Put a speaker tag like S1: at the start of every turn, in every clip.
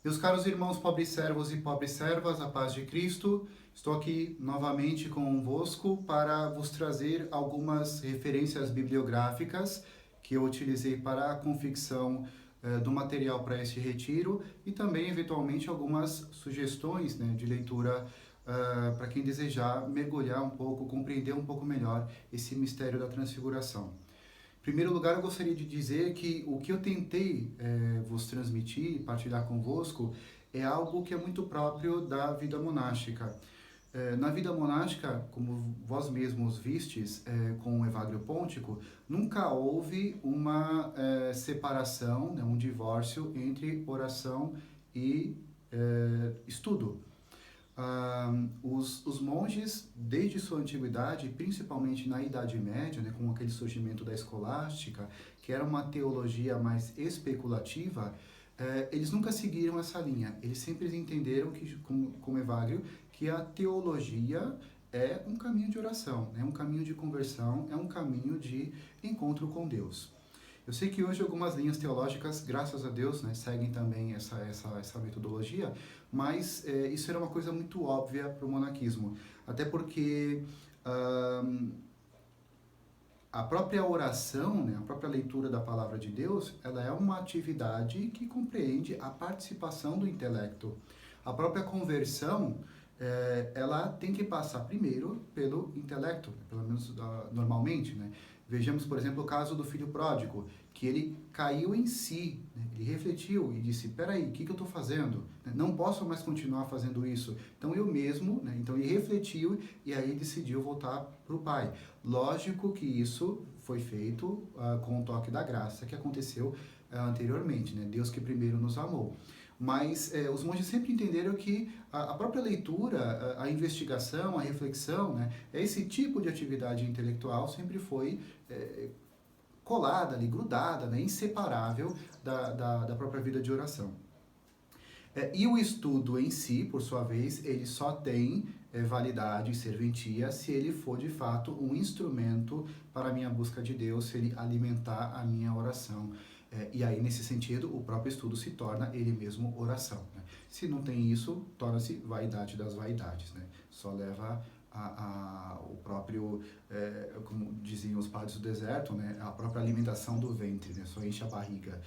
S1: Meus caros irmãos, pobres servos e pobres servas, a paz de Cristo, estou aqui novamente convosco para vos trazer algumas referências bibliográficas que eu utilizei para a confecção do material para este retiro e também, eventualmente, algumas sugestões, né, de leitura para quem desejar mergulhar um pouco, compreender um pouco melhor esse mistério da transfiguração. Em primeiro lugar, eu gostaria de dizer que o que eu tentei vos transmitir e partilhar convosco é algo que é muito próprio da vida monástica. Na vida monástica, como vós mesmos vistes com o Evagrio Pontico, nunca houve uma separação, né, um divórcio entre oração e estudo. Os monges, desde sua antiguidade, principalmente na Idade Média, né, com aquele surgimento da escolástica, que era uma teologia mais especulativa, eles nunca seguiram essa linha. Eles sempre entenderam, que, como Evagrio, que a teologia é um caminho de oração, é um caminho de conversão, é um caminho de encontro com Deus. Eu sei que hoje algumas linhas teológicas, graças a Deus, né, seguem também essa metodologia, mas isso era uma coisa muito óbvia para o monaquismo. Até porque a própria oração, né, a própria leitura da palavra de Deus, ela é uma atividade que compreende a participação do intelecto. A própria conversão, ela tem que passar primeiro pelo intelecto, pelo menos normalmente, né? Vejamos, por exemplo, o caso do filho pródigo, que ele caiu em si, né? Ele refletiu e disse, peraí, o que eu estou fazendo? Não posso mais continuar fazendo isso. Então eu mesmo, né? Então ele refletiu e aí decidiu voltar para o pai. Lógico que isso foi feito com o toque da graça que aconteceu anteriormente, né? Deus que primeiro nos amou. Mas os monges sempre entenderam que a própria leitura, a investigação, a reflexão, né, esse tipo de atividade intelectual sempre foi colada ali, grudada, né, inseparável da própria vida de oração. E o estudo em si, por sua vez, ele só tem validade e serventia se ele for de fato um instrumento para a minha busca de Deus, se ele alimentar a minha oração. E aí, nesse sentido, o próprio estudo se torna ele mesmo oração. Né? Se não tem isso, torna-se vaidade das vaidades. Né? Só leva o próprio, como diziam os padres do deserto, né? A própria alimentação do ventre, né? Só enche a barriga,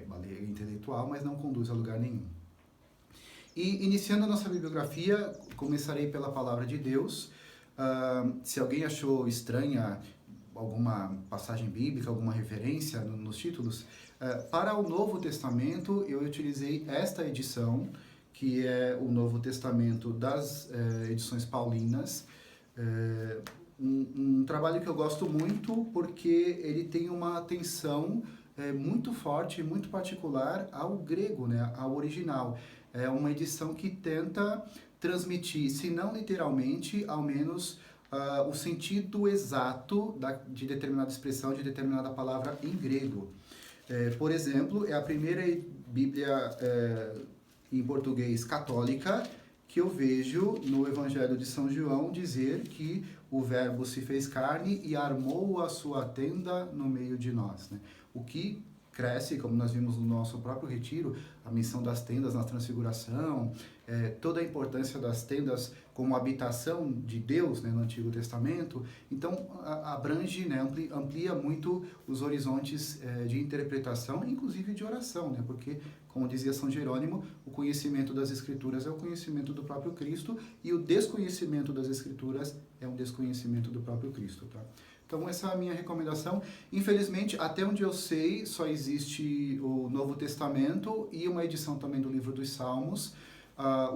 S1: barriga intelectual, mas não conduz a lugar nenhum. E iniciando a nossa bibliografia, começarei pela palavra de Deus. Se alguém achou estranha alguma passagem bíblica, alguma referência nos títulos, para o Novo Testamento eu utilizei esta edição, que é o Novo Testamento das edições paulinas. Um trabalho que eu gosto muito porque ele tem uma atenção muito forte, muito particular ao grego, né, ao original. É uma edição que tenta transmitir, se não literalmente, ao menos o sentido exato de determinada expressão, de determinada palavra em grego. Por exemplo, é a primeira Bíblia em português católica que eu vejo no Evangelho de São João dizer que o Verbo se fez carne e armou a sua tenda no meio de nós. Né? O que cresce, como nós vimos no nosso próprio retiro, a missão das tendas na transfiguração, toda a importância das tendas como habitação de Deus, né, no Antigo Testamento. Então, abrange, né, amplia muito os horizontes de interpretação, inclusive de oração, né, porque, como dizia São Jerônimo, o conhecimento das Escrituras é o conhecimento do próprio Cristo e o desconhecimento das Escrituras é um desconhecimento do próprio Cristo. Tá? Então, essa é a minha recomendação. Infelizmente, até onde eu sei, só existe o Novo Testamento e uma edição também do livro dos Salmos.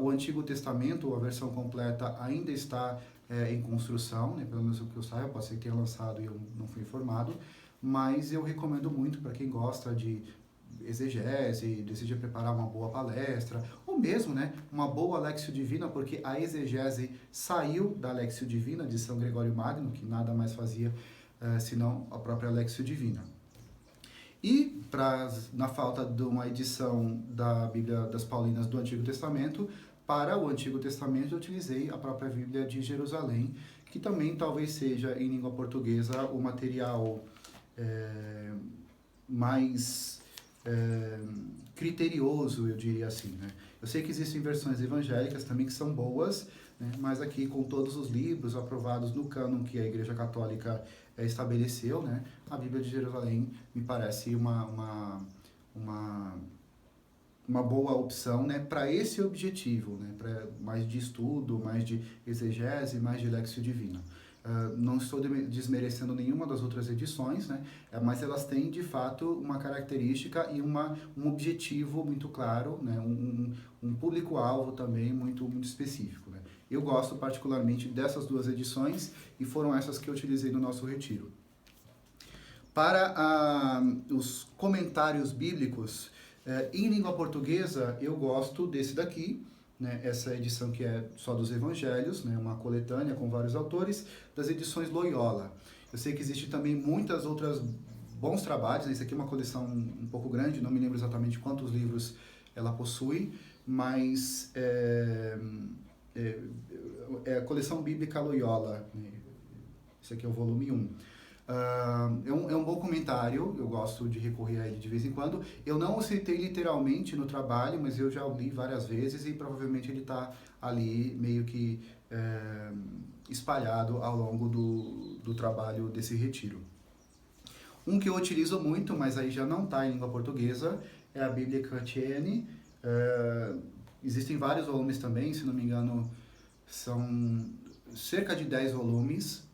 S1: O Antigo Testamento, a versão completa, ainda está em construção, né? Pelo menos o que eu saiba, pode ser que tenha lançado e eu não fui informado, mas eu recomendo muito para quem gosta de exegese, deseja preparar uma boa palestra, ou mesmo, né, uma boa Lexio Divina, porque a exegese saiu da Lexio Divina de São Gregório Magno, que nada mais fazia senão a própria Lexio Divina. E, na falta de uma edição da Bíblia das Paulinas do Antigo Testamento, para o Antigo Testamento eu utilizei a própria Bíblia de Jerusalém, que também talvez seja em língua portuguesa o material mais criterioso, eu diria assim, né? Eu sei que existem versões evangélicas também que são boas, né? Mas aqui com todos os livros aprovados no cânon que a Igreja Católica estabeleceu, né? A Bíblia de Jerusalém me parece uma boa opção, né, para esse objetivo, né, para mais de estudo, mais de exegese, mais de lexio divina. Não estou desmerecendo nenhuma das outras edições, né, mas elas têm de fato uma característica e um objetivo muito claro, né, um público-alvo também muito específico. Né. Eu gosto particularmente dessas duas edições e foram essas que eu utilizei no nosso retiro. Para os comentários bíblicos, em língua portuguesa, eu gosto desse daqui, né, essa edição que é só dos evangelhos, né, uma coletânea com vários autores, das edições Loyola. Eu sei que existe também muitas outras bons trabalhos, né, isso aqui é uma coleção um pouco grande, não me lembro exatamente quantos livros ela possui, mas é a coleção bíblica Loyola, né, esse aqui é o volume 1. É um bom comentário, eu gosto de recorrer a ele de vez em quando. Eu não o citei literalmente no trabalho, mas eu já o li várias vezes e provavelmente ele está ali meio que espalhado ao longo do trabalho desse retiro. Um que eu utilizo muito, mas aí já não está em língua portuguesa, é a Bíblia Chrétienne. Existem vários volumes também, se não me engano, são cerca de 10 volumes.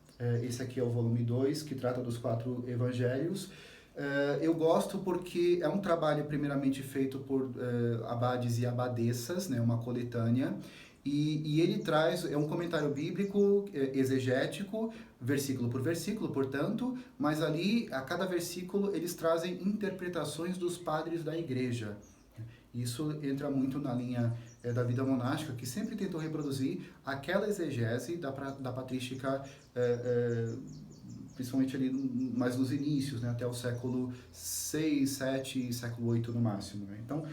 S1: Esse aqui é o volume 2, que trata dos 4 evangelhos. Eu gosto porque é um trabalho primeiramente feito por abades e abadesas, né, uma coletânea, e ele traz, é um comentário bíblico exegético, versículo por versículo, portanto, mas ali, a cada versículo, eles trazem interpretações dos padres da igreja. Isso entra muito na linha da vida monástica, que sempre tentou reproduzir aquela exegese da patrística, principalmente ali mais nos inícios, né, até o século VI, VII e século VIII no máximo. Né? Então,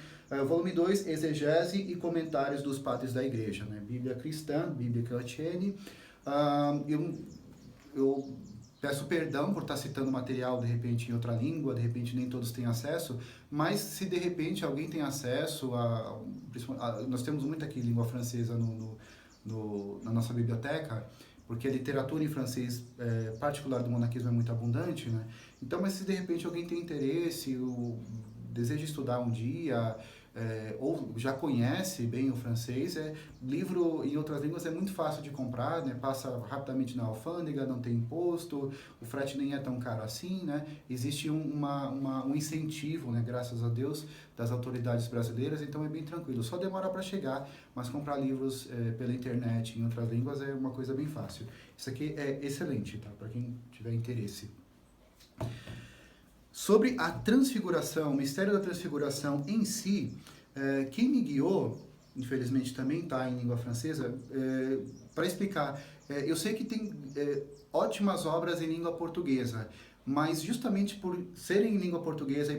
S1: volume 2, exegese e comentários dos padres da igreja, né? Bíblia cristã, Bíblia Chrétienne. Eu peço perdão por estar citando material, de repente, em outra língua, de repente nem todos têm acesso, mas se de repente alguém tem acesso nós temos muito aqui língua francesa na nossa biblioteca, porque a literatura em francês, particular do monaquismo, é muito abundante, né? Então, mas se de repente alguém tem interesse, ou deseja estudar um dia, ou já conhece bem o francês, livro em outras línguas é muito fácil de comprar, né? Passa rapidamente na alfândega, não tem imposto, o frete nem é tão caro assim, né? Existe um incentivo, né? Graças a Deus, das autoridades brasileiras, então é bem tranquilo. Só demora para chegar, mas comprar livros pela internet em outras línguas é uma coisa bem fácil. Isso aqui é excelente, tá? Para quem tiver interesse. Sobre a transfiguração, o mistério da transfiguração em si, quem me guiou, infelizmente também está em língua francesa, para explicar. Eu sei que tem ótimas obras em língua portuguesa, mas justamente por serem em língua portuguesa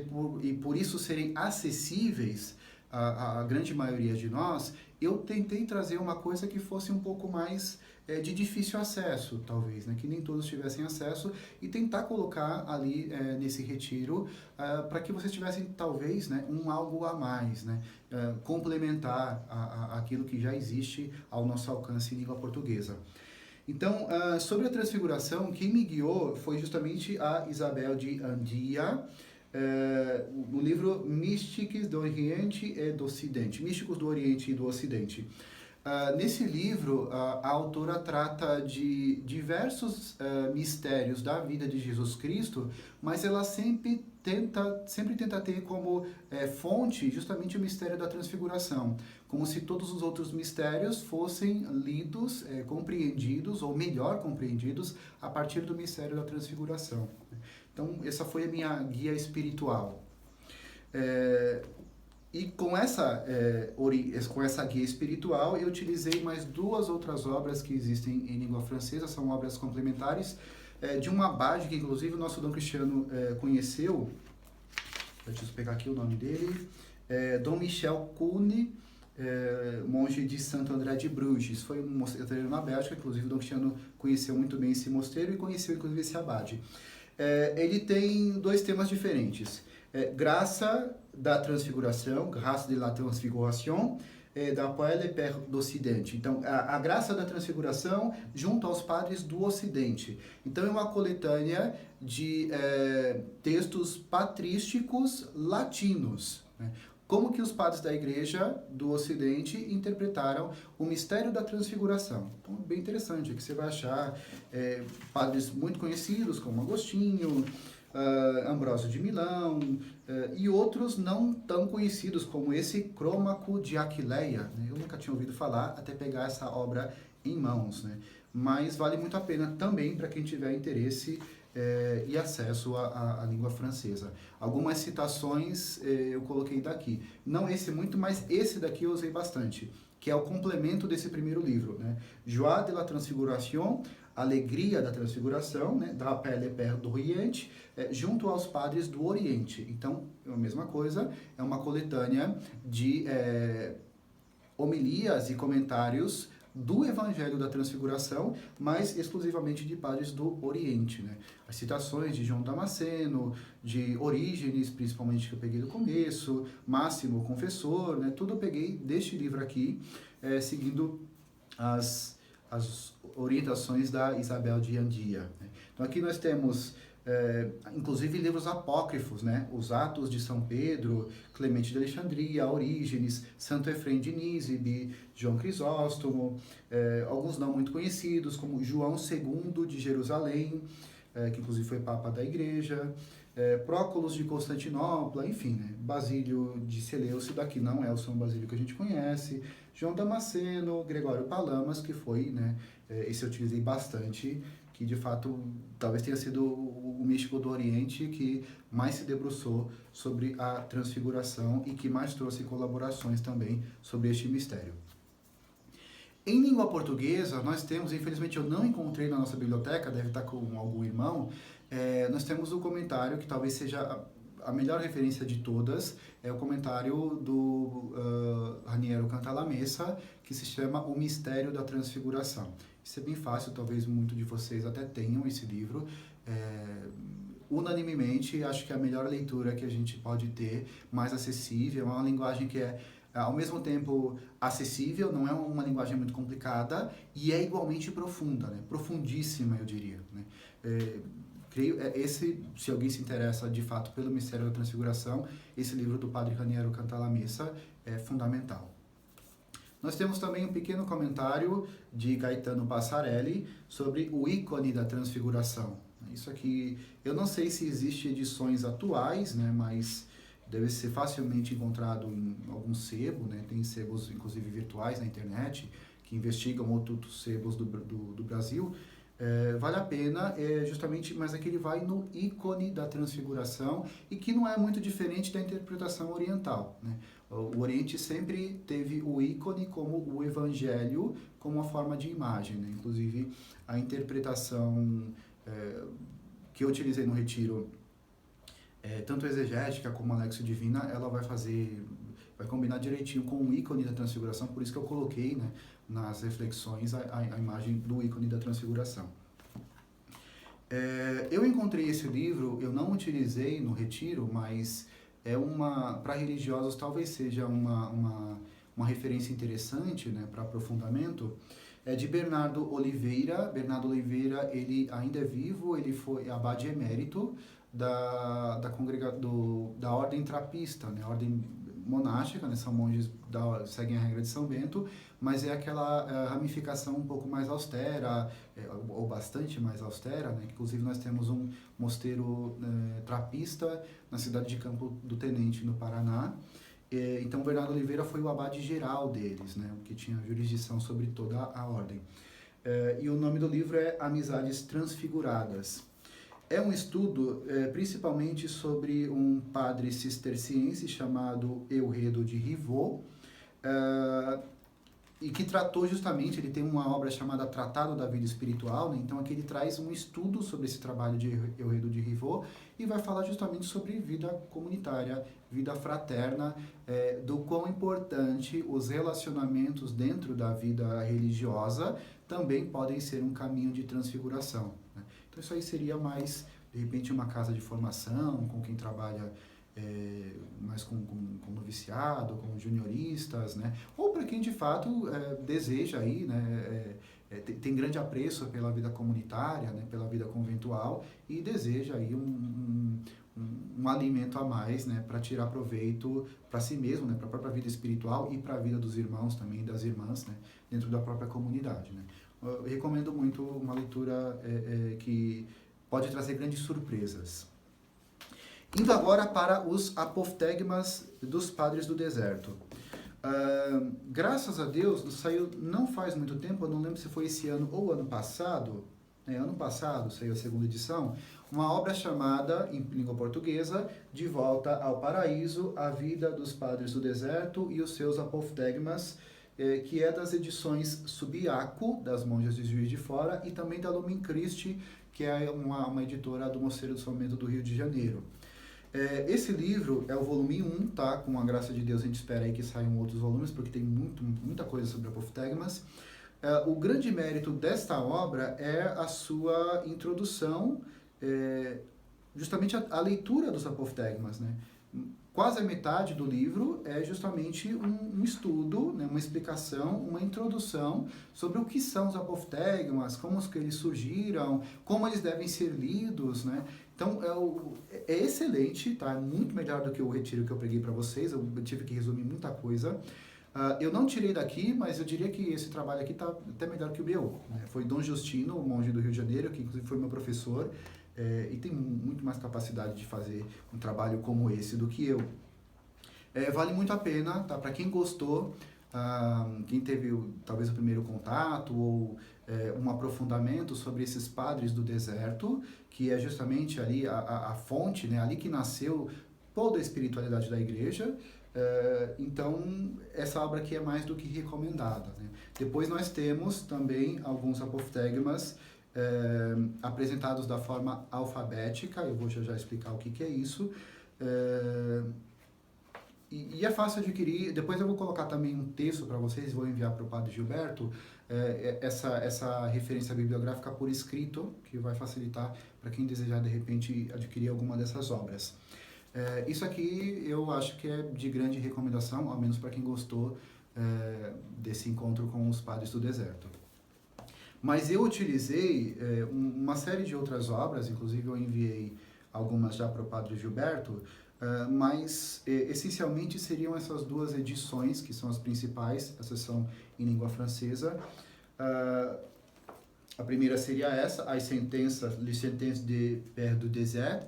S1: e por isso serem acessíveis à grande maioria de nós, eu tentei trazer uma coisa que fosse um pouco mais de difícil acesso, talvez, né? Que nem todos tivessem acesso, e tentar colocar ali nesse retiro para que vocês tivessem, talvez, né, algo a mais, né? Complementar aquilo que já existe ao nosso alcance em língua portuguesa. Então, sobre a transfiguração, quem me guiou foi justamente a Isabel de Andia, o livro Místicos do Oriente e do Ocidente, Místicos do Oriente e do Ocidente. Nesse livro, a autora trata de diversos mistérios da vida de Jesus Cristo, mas ela sempre tenta ter como fonte justamente o mistério da transfiguração, como se todos os outros mistérios fossem lidos, compreendidos, ou melhor compreendidos, a partir do mistério da transfiguração. Então, essa foi a minha guia espiritual. E com essa guia espiritual, eu utilizei mais 2 outras obras que existem em língua francesa, são obras complementares, de um abade que, inclusive, o nosso Dom Cristiano conheceu. Deixa eu pegar aqui o nome dele. Dom Michel Cuny, monge de Santo André de Bruges. Foi um mosteiro na Bélgica, inclusive o Dom Cristiano conheceu muito bem esse mosteiro e conheceu, inclusive, esse abade. Ele tem 2 temas diferentes. Graça da Transfiguração, Grâce de la Transfiguration, da Poêle Père d'Occidente. Então, a graça da Transfiguração junto aos padres do Ocidente. Então, é uma coletânea de textos patrísticos latinos, né? Como que os padres da Igreja do Ocidente interpretaram o mistério da Transfiguração. Então, bem interessante, que você vai achar padres muito conhecidos, como Agostinho, Ambrósio de Milão, e outros não tão conhecidos, como esse Crômaco de Aquileia, né? Eu nunca tinha ouvido falar, até pegar essa obra em mãos, né? Mas vale muito a pena também para quem tiver interesse e acesso à língua francesa. Algumas citações eu coloquei daqui. Não esse muito, mas esse daqui eu usei bastante, que é o complemento desse primeiro livro, né? Joie de la Transfiguration, Alegria da Transfiguração, né? Da Pelle Père d'Orient, junto aos padres do Oriente. Então, é a mesma coisa, é uma coletânea de homilias e comentários do Evangelho da Transfiguração, mas exclusivamente de padres do Oriente, né? As citações de João Damasceno, de Orígenes, principalmente, que eu peguei do começo, Máximo, o Confessor, né? Tudo eu peguei deste livro aqui, seguindo as orientações da Isabel de Andia, né? Então aqui nós temos inclusive livros apócrifos, né? Os Atos de São Pedro, Clemente de Alexandria, Orígenes, Santo Efrem de Nísebe, João Crisóstomo, alguns não muito conhecidos, como João II de Jerusalém, que inclusive foi Papa da Igreja, Prócolos de Constantinopla, enfim, né? Basílio de Seleucio, daqui não é o São Basílio que a gente conhece, João Damasceno, Gregório Palamas, que foi, né? Esse eu utilizei bastante, que de fato talvez tenha sido o místico do Oriente que mais se debruçou sobre a Transfiguração e que mais trouxe colaborações também sobre este mistério. Em língua portuguesa, nós temos, infelizmente eu não encontrei na nossa biblioteca, deve estar com algum irmão, nós temos o comentário que talvez seja a melhor referência de todas, é o comentário do Raniero Cantalamessa, que se chama O Mistério da Transfiguração. Isso é bem fácil, talvez muitos de vocês até tenham esse livro. Unanimemente, acho que é a melhor leitura que a gente pode ter, mais acessível, é uma linguagem que é ao mesmo tempo acessível, não é uma linguagem muito complicada, e é igualmente profunda, né? Profundíssima, eu diria, né? Creio, se alguém se interessa de fato pelo mistério da Transfiguração, esse livro do Padre Raniero Cantalamessa é fundamental. Nós temos também um pequeno comentário de Gaetano Passarelli sobre o ícone da Transfiguração. Isso aqui, eu não sei se existem edições atuais, né, mas deve ser facilmente encontrado em algum sebo, né? Tem sebos, inclusive virtuais na internet, que investigam outros sebos do Brasil. Vale a pena, justamente, mas aqui ele vai no ícone da Transfiguração e que não é muito diferente da interpretação oriental, né? O Oriente sempre teve o ícone como o Evangelho, como uma forma de imagem, né? Inclusive, a interpretação que eu utilizei no retiro, tanto exegética como Alexio Divina, ela vai combinar direitinho com o ícone da Transfiguração, por isso que eu coloquei, né, nas reflexões a imagem do ícone da Transfiguração. Eu encontrei esse livro, eu não utilizei no retiro, mas para religiosos talvez seja uma referência interessante, né, para aprofundamento. É de Bernardo Oliveira. Bernardo Oliveira, ele ainda é vivo, ele foi abade emérito da ordem trapista, né, ordem monástica, né, são monges seguem a regra de São Bento, mas é aquela ramificação um pouco mais austera, ou bastante mais austera, né, que inclusive nós temos um mosteiro trapista na cidade de Campo do Tenente, no Paraná. Então, Bernardo Oliveira foi o abade geral deles, né, que tinha jurisdição sobre toda a ordem. E o nome do livro é Amizades Transfiguradas. É um estudo principalmente sobre um padre cisterciense chamado Euredo de Rivaux, e que tratou justamente, ele tem uma obra chamada Tratado da Vida Espiritual, né? Então aqui ele traz um estudo sobre esse trabalho de Euredo de Rivaux e vai falar justamente sobre vida comunitária, vida fraterna, do quão importante os relacionamentos dentro da vida religiosa também podem ser um caminho de transfiguração, né? Então isso aí seria mais, de repente, uma casa de formação, com quem trabalha mais com noviciado, com junioristas, né? Ou para quem de fato deseja aí, né? Tem grande apreço pela vida comunitária, né? Pela vida conventual e deseja aí um alimento a mais, né? Para tirar proveito para si mesmo, né? Para a própria vida espiritual e para a vida dos irmãos também, das irmãs, né? Dentro da própria comunidade, né? Eu recomendo muito uma leitura que pode trazer grandes surpresas. Indo agora para os apoftegmas dos padres do deserto. Graças a Deus, saiu não faz muito tempo, eu não lembro se foi esse ano ou ano passado saiu a segunda edição, uma obra chamada, em língua portuguesa, De Volta ao Paraíso, a Vida dos Padres do Deserto e os seus apoftegmas, que é das edições Subiaco, das Monjas de Juiz de Fora, e também da Lumen Christi, que é uma editora do Mosteiro do São Bento do Rio de Janeiro. Esse livro é o volume 1, tá? Com a graça de Deus a gente espera aí que saiam outros volumes, porque tem muita coisa sobre apoftegmas. O grande mérito desta obra é a sua introdução, justamente a leitura dos apoftegmas, né? Quase a metade do livro é justamente um estudo, né, uma explicação, uma introdução sobre o que são os apoftegmas, como que eles surgiram, como eles devem ser lidos, né? Então, é excelente, tá? É muito melhor do que o retiro que eu preguei para vocês, eu tive que resumir muita coisa. Eu não tirei daqui, mas eu diria que esse trabalho aqui está até melhor que o meu, né? Foi Dom Justino, o monge do Rio de Janeiro, que inclusive foi meu professor, e tem muito mais capacidade de fazer um trabalho como esse do que eu. Vale muito a pena, tá? Para quem gostou, quem teve talvez o primeiro contato ou um aprofundamento sobre esses padres do deserto, que é justamente ali a fonte, né? Ali que nasceu toda a espiritualidade da igreja. Então, essa obra aqui é mais do que recomendada, né? Depois nós temos também alguns apoftegmas apresentados da forma alfabética, eu vou já explicar o que é isso. E é fácil adquirir, depois eu vou colocar também um texto para vocês, vou enviar para o Padre Gilberto, essa referência bibliográfica por escrito, que vai facilitar para quem desejar de repente adquirir alguma dessas obras. Isso aqui eu acho que é de grande recomendação, ao menos para quem gostou desse encontro com os padres do deserto. Mas eu utilizei uma série de outras obras, inclusive eu enviei algumas já para o Padre Gilberto, mas essencialmente seriam essas duas edições, que são as principais, essas são em língua francesa. A primeira seria essa, Les Sentences de Père du Désert,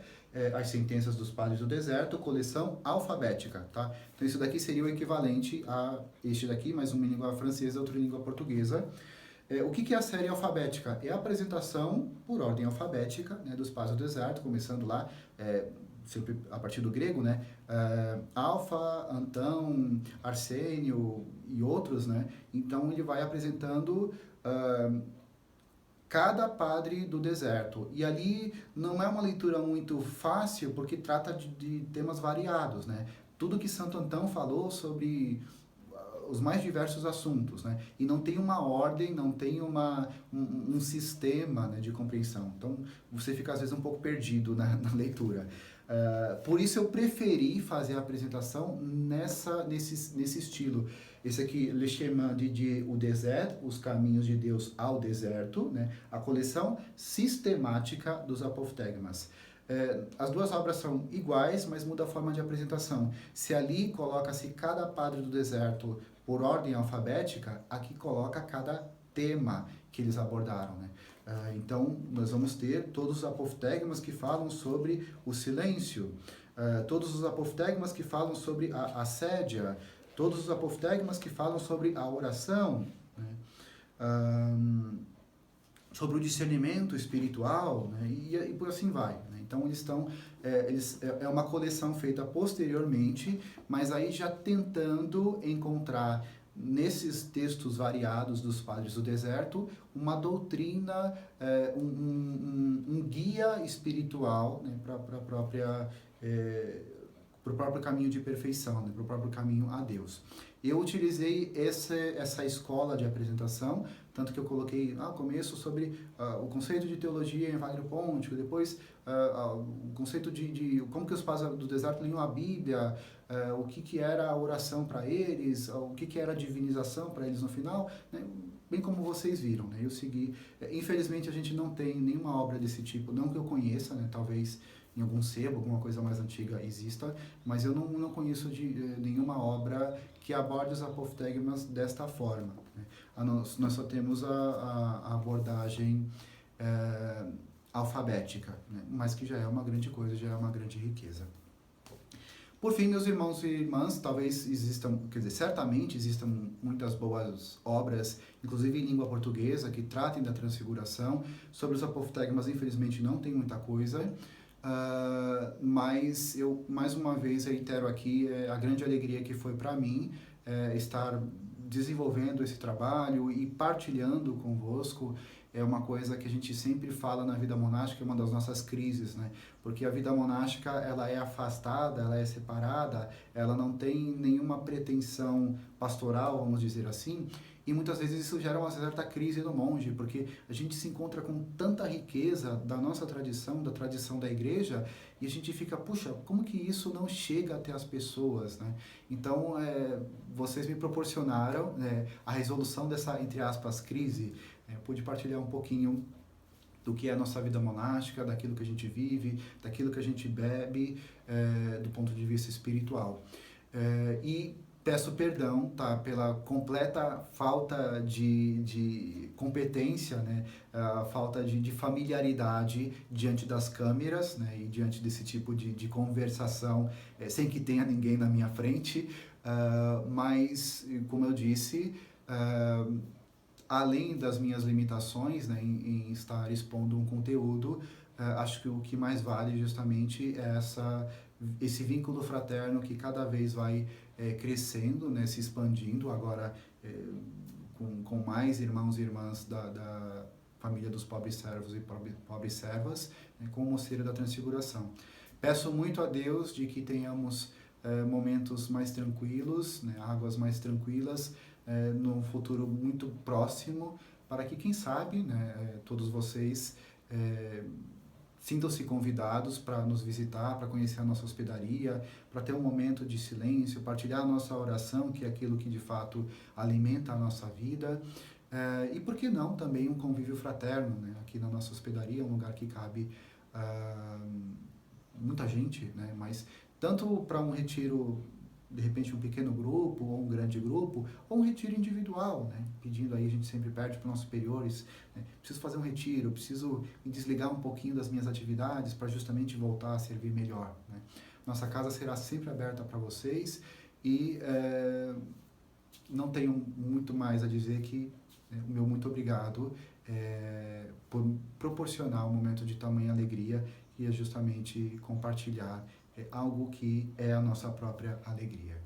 S1: as sentenças dos padres do deserto, coleção alfabética, tá? Então isso daqui seria o equivalente a este daqui, mas uma em língua francesa, outra em língua portuguesa. O que é a série alfabética? É a apresentação por ordem alfabética, né, dos padres do deserto, começando lá, sempre a partir do grego, né? Alfa, Antão, Arsênio e outros, né? Então ele vai apresentando cada padre do deserto. E ali não é uma leitura muito fácil, porque trata de temas variados, né? Tudo que Santo Antão falou sobre os mais diversos assuntos, né? E não tem uma ordem, não tem um sistema, né, de compreensão. Então, você fica, às vezes, um pouco perdido na leitura. Por isso, eu preferi fazer a apresentação nesse estilo. Esse aqui, Le Chemin de Dieu au Désert, Os Caminhos de Deus ao Deserto, né? A coleção sistemática dos apoftegmas. As duas obras são iguais, mas muda a forma de apresentação. Se ali coloca-se cada padre do deserto por ordem alfabética, aqui coloca cada tema que eles abordaram, né? Então, nós vamos ter todos os apoftegmas que falam sobre o silêncio, todos os apoftegmas que falam sobre a assédia, todos os apoftegmas que falam sobre a oração, né? Sobre o discernimento espiritual, né? E por assim vai, né? Então eles estão, é uma coleção feita posteriormente, mas aí já tentando encontrar nesses textos variados dos padres do deserto uma doutrina, um guia espiritual, né? Para o próprio caminho de perfeição, né? Para o próprio caminho a Deus. Eu utilizei essa escola de apresentação, tanto que eu coloquei no começo sobre o conceito de teologia em Wagner Ponte, depois o conceito de como que os pais do deserto liam a Bíblia, o que era a oração para eles, o que era a divinização para eles no final, né? Bem como vocês viram, né? Eu segui. Infelizmente a gente não tem nenhuma obra desse tipo, não que eu conheça, né? Talvez em algum sebo, alguma coisa mais antiga exista, mas eu não conheço de nenhuma obra que aborde os apoftegmas desta forma, né? Nós só temos a abordagem alfabética, né? Mas que já é uma grande coisa, já é uma grande riqueza. Por fim, meus irmãos e irmãs, talvez existam, quer dizer, certamente existam muitas boas obras, inclusive em língua portuguesa, que tratem da transfiguração. Sobre os apoftegmas, infelizmente, não tem muita coisa. Mas eu, mais uma vez, reitero aqui a grande alegria que foi para mim estar desenvolvendo esse trabalho e partilhando convosco. É uma coisa que a gente sempre fala na vida monástica, é uma das nossas crises, né? Porque a vida monástica, ela é afastada, ela é separada, ela não tem nenhuma pretensão pastoral, vamos dizer assim, e muitas vezes isso gera uma certa crise no monge, porque a gente se encontra com tanta riqueza da nossa tradição, da tradição da igreja, e a gente fica, puxa, como que isso não chega até as pessoas, né? Então, vocês me proporcionaram a resolução dessa, entre aspas, crise. Pude partilhar um pouquinho do que é a nossa vida monástica, daquilo que a gente vive, daquilo que a gente bebe, do ponto de vista espiritual. E peço perdão, tá, pela completa falta de competência, né, a falta de familiaridade diante das câmeras, né, e diante desse tipo de conversação, sem que tenha ninguém na minha frente, mas, como eu disse, além das minhas limitações, né, em estar expondo um conteúdo, acho que o que mais vale justamente é esse vínculo fraterno que cada vez vai crescendo, né, se expandindo, agora com mais irmãos e irmãs da família dos pobres servos e pobres servas, né, com o Mosteiro da Transfiguração. Peço muito a Deus de que tenhamos momentos mais tranquilos, né, águas mais tranquilas, num futuro muito próximo, para que, quem sabe, né, todos vocês sintam-se convidados para nos visitar, para conhecer a nossa hospedaria, para ter um momento de silêncio, partilhar a nossa oração, que é aquilo que de fato alimenta a nossa vida. E por que não também um convívio fraterno, né? Aqui na nossa hospedaria, um lugar que cabe muita gente, né? Mas tanto para um retiro, de repente um pequeno grupo, ou um grande grupo, ou um retiro individual, né? Pedindo aí, a gente sempre pede para os nossos superiores, né? Preciso fazer um retiro, preciso me desligar um pouquinho das minhas atividades para justamente voltar a servir melhor, né? Nossa casa será sempre aberta para vocês e não tenho muito mais a dizer que o meu muito obrigado por proporcionar um momento de tamanha alegria, e é justamente compartilhar algo que é a nossa própria alegria.